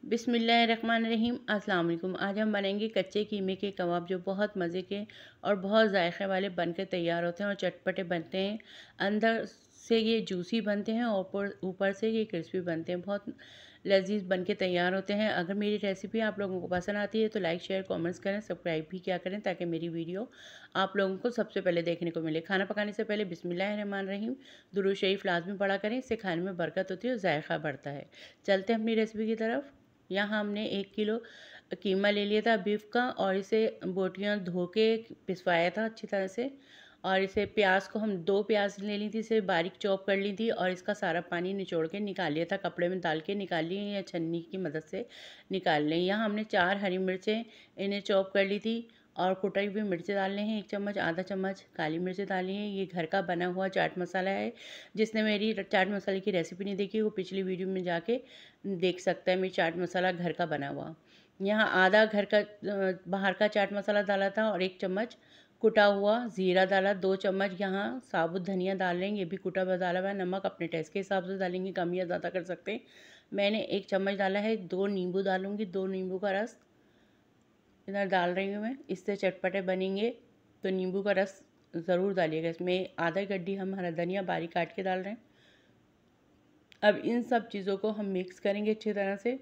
बिस्मिल्लाहिर्रहमानिर्रहीम। अस्सलाम वालेकुम। आज हम बनाएंगे कच्चे कीमे के कबाब जो बहुत मज़े के और बहुत जायके वाले बनकर तैयार होते हैं और चटपटे बनते हैं। अंदर से ये जूसी बनते हैं और ऊपर से ये क्रिस्पी बनते हैं। बहुत लजीज बनके तैयार होते हैं। अगर मेरी रेसिपी आप लोगों को पसंद आती है तो लाइक शेयर कमेंट्स करें, सब्सक्राइब भी किया करें ताकि मेरी वीडियो आप लोगों को सबसे पहले देखने को मिले। खाना पकाने से पहले बिस्मिल्लाहिर्रहमानिर्रहीम दुरूद शरीफ लाजमी पढ़ा करें। इससे खाने में बरकत होती है और जायका बढ़ता है। चलते हैं अपनी रेसिपी की तरफ। यहाँ हमने 1 किलो कीमा ले लिया था बीफ का और इसे बोटियाँ धो के पिसवाया था अच्छी तरह से। और इसे प्याज को हम 2 प्याज ले ली थी, इसे बारीक चॉप कर ली थी और इसका सारा पानी निचोड़ के निकाल लिया था। कपड़े में डाल के निकाल लिए या छन्नी की मदद से निकाल लें। यहाँ हमने 4 हरी मिर्चें इन्हें चॉप कर ली थी और कुटी हुई मिर्चें डालने हैं। 1 चम्मच आधा चम्मच काली मिर्चें डाली हैं। ये घर का बना हुआ चाट मसाला है। जिसने मेरी चाट मसाले की रेसिपी नहीं देखी वो पिछली वीडियो में जाके देख सकता है। मेरी चाट मसाला घर का बना हुआ। यहाँ आधा घर का बाहर का चाट मसाला डाला था और 1 चम्मच कुटा हुआ ज़ीरा डाला। 2 चम्मच यहाँ साबुत धनिया डाल लेंगे, ये भी कुटा हुआ डाला हुआ है। नमक अपने टेस्ट के हिसाब से डालेंगे, कम या ज़्यादा कर सकते हैं। मैंने 1 चम्मच डाला है। 2 नींबू डालूँगी, 2 नींबू का रस इधर डाल रही हूँ मैं। इससे चटपटे बनेंगे तो नींबू का रस ज़रूर डालिएगा। इसमें आधा गड्डी हम हरा धनिया बारीक काट के डाल रहे हैं। अब इन सब चीज़ों को हम मिक्स करेंगे अच्छी तरह से।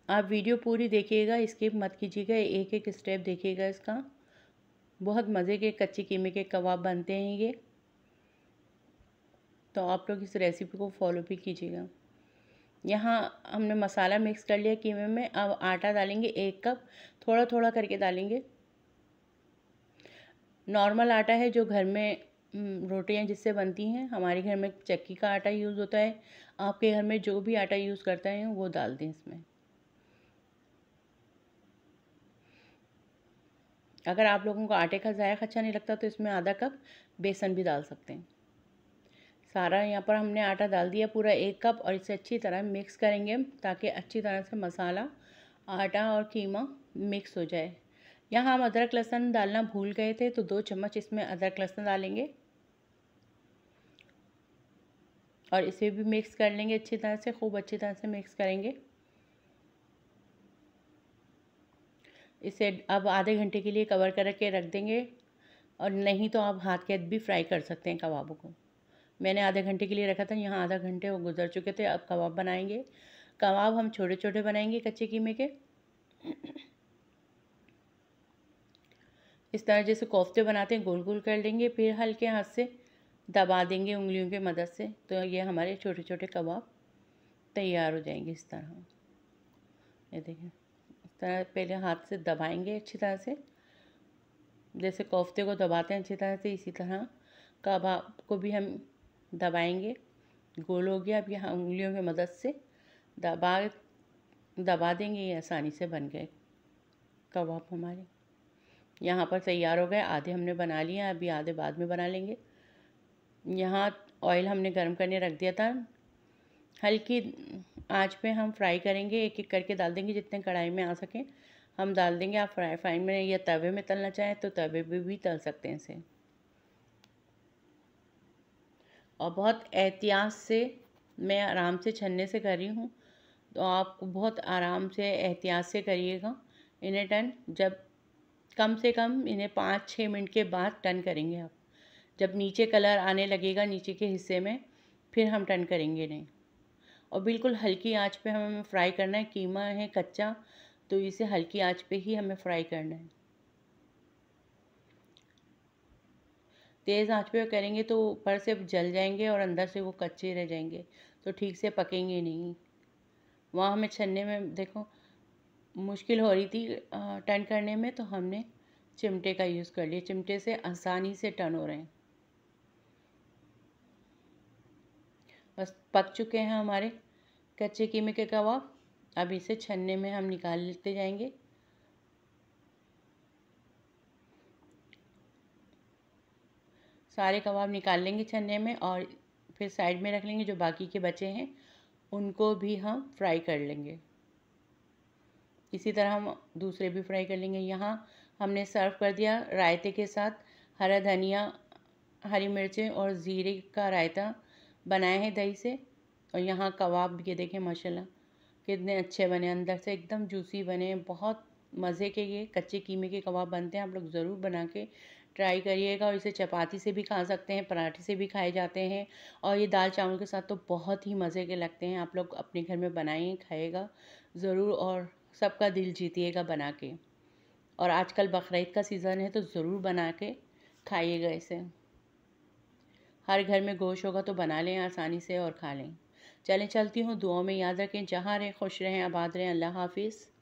आप वीडियो पूरी देखिएगा, स्किप मत कीजिएगा, एक एक स्टेप देखिएगा इसका। बहुत मज़े के कच्चे कीमे के कबाब बनते हैं ये, तो आप लोग इस रेसिपी को फॉलो भी कीजिएगा। यहाँ हमने मसाला मिक्स कर लिया कीमे में। अब आटा डालेंगे 1 कप, थोड़ा थोड़ा करके डालेंगे। नॉर्मल आटा है जो घर में रोटियां जिससे बनती हैं। हमारे घर में चक्की का आटा यूज़ होता है। आपके घर में जो भी आटा यूज़ करते हैं वो डाल दें इसमें। अगर आप लोगों को आटे का जायका अच्छा नहीं लगता तो इसमें आधा कप बेसन भी डाल सकते हैं। सारा यहाँ पर हमने आटा डाल दिया पूरा 1 कप और इसे अच्छी तरह मिक्स करेंगे ताकि अच्छी तरह से मसाला, आटा और कीमा मिक्स हो जाए। यहाँ हम अदरक लहसुन डालना भूल गए थे तो 2 चम्मच इसमें अदरक लहसुन डालेंगे और इसे भी मिक्स कर लेंगे अच्छी तरह से, खूब अच्छी तरह से मिक्स करेंगे। इसे अब आधे घंटे के लिए कवर करके रख देंगे और नहीं तो आप हाथ के भी फ्राई कर सकते हैं कबाबों को। मैंने आधे घंटे के लिए रखा था, यहाँ आधा घंटे वो गुजर चुके थे। अब कबाब बनाएंगे। कबाब हम छोटे छोटे बनाएंगे कच्चे कीमे के। इस तरह जैसे कोफ्ते बनाते हैं गोल गोल कर लेंगे, फिर हल्के हाथ से दबा देंगे उंगलियों की मदद से, तो ये हमारे छोटे छोटे कबाब तैयार हो जाएंगे इस तरह। ये देखें, इस तरह पहले हाथ से दबाएंगे अच्छी तरह से, जैसे कोफ्ते को दबाते हैं अच्छी तरह से, इसी तरह कबाब को भी हम दबाएंगे। गोल हो गया। अब यहाँ उंगलियों की मदद से दबा देंगे। ये आसानी से बन गए कबाब हमारे। यहाँ पर तैयार हो गए। आधे हमने बना लिए, अभी आधे बाद में बना लेंगे। यहाँ ऑयल हमने गर्म करने रख दिया था। हल्की आंच पे हम फ्राई करेंगे, एक एक करके डाल देंगे जितने कढ़ाई में आ सकें हम डाल देंगे। आप फ्राई पैन में या तवे में तलना चाहें तो तवे पे भी तल सकते हैं इसे। और बहुत एहतियात से, मैं आराम से छन्ने से कर रही हूँ तो आप बहुत आराम से एहतियात से करिएगा इन्हें टर्न। जब कम से कम इन्हें 5-6 मिनट के बाद टर्न करेंगे आप। जब नीचे कलर आने लगेगा नीचे के हिस्से में फिर हम टर्न करेंगे इन्हें। और बिल्कुल हल्की आंच पे हमें फ्राई करना है। कीमा है कच्चा तो इसे हल्की आंच पे ही हमें फ्राई करना है। तेज़ आंच पे करेंगे तो ऊपर से जल जाएंगे और अंदर से वो कच्चे रह जाएंगे, तो ठीक से पकेंगे नहीं। वहाँ हमें छन्ने में देखो मुश्किल हो रही थी टर्न करने में, तो हमने चिमटे का यूज़ कर लिया। चिमटे से आसानी से टर्न हो रहे हैं। बस पक चुके हैं हमारे कच्चे कीमे के कबाब। अब इसे छन्ने में हम निकाल लेते जाएंगे। सारे कबाब निकाल लेंगे छन्ने में और फिर साइड में रख लेंगे। जो बाकी के बचे हैं उनको भी हम फ्राई कर लेंगे। इसी तरह हम दूसरे भी फ्राई कर लेंगे। यहाँ हमने सर्व कर दिया रायते के साथ। हरा धनिया, हरी मिर्चें और ज़ीरे का रायता बनाए हैं दही से। और यहाँ कबाब ये देखें माशाल्लाह कितने अच्छे बने, अंदर से एकदम जूसी बने, बहुत मज़े के ये कच्चे कीमे के कबाब बनते हैं। आप लोग ज़रूर बना के ट्राई करिएगा, और इसे चपाती से भी खा सकते हैं, पराठे से भी खाए जाते हैं, और ये दाल चावल के साथ तो बहुत ही मज़े के लगते हैं। आप लोग अपने घर में बनाइए, खाइएगा ज़रूर, और सबका दिल जीतिएगा बना के। और आजकल बकरीद का सीज़न है तो ज़रूर बना के खाइएगा इसे। हर घर में गोश्त होगा तो बना लें आसानी से और खा लें। चलें, चलती हूँ, दुआओं में याद रखें। जहाँ रहें खुश रहें, आबाद रहें। अल्लाह हाफ़िज़।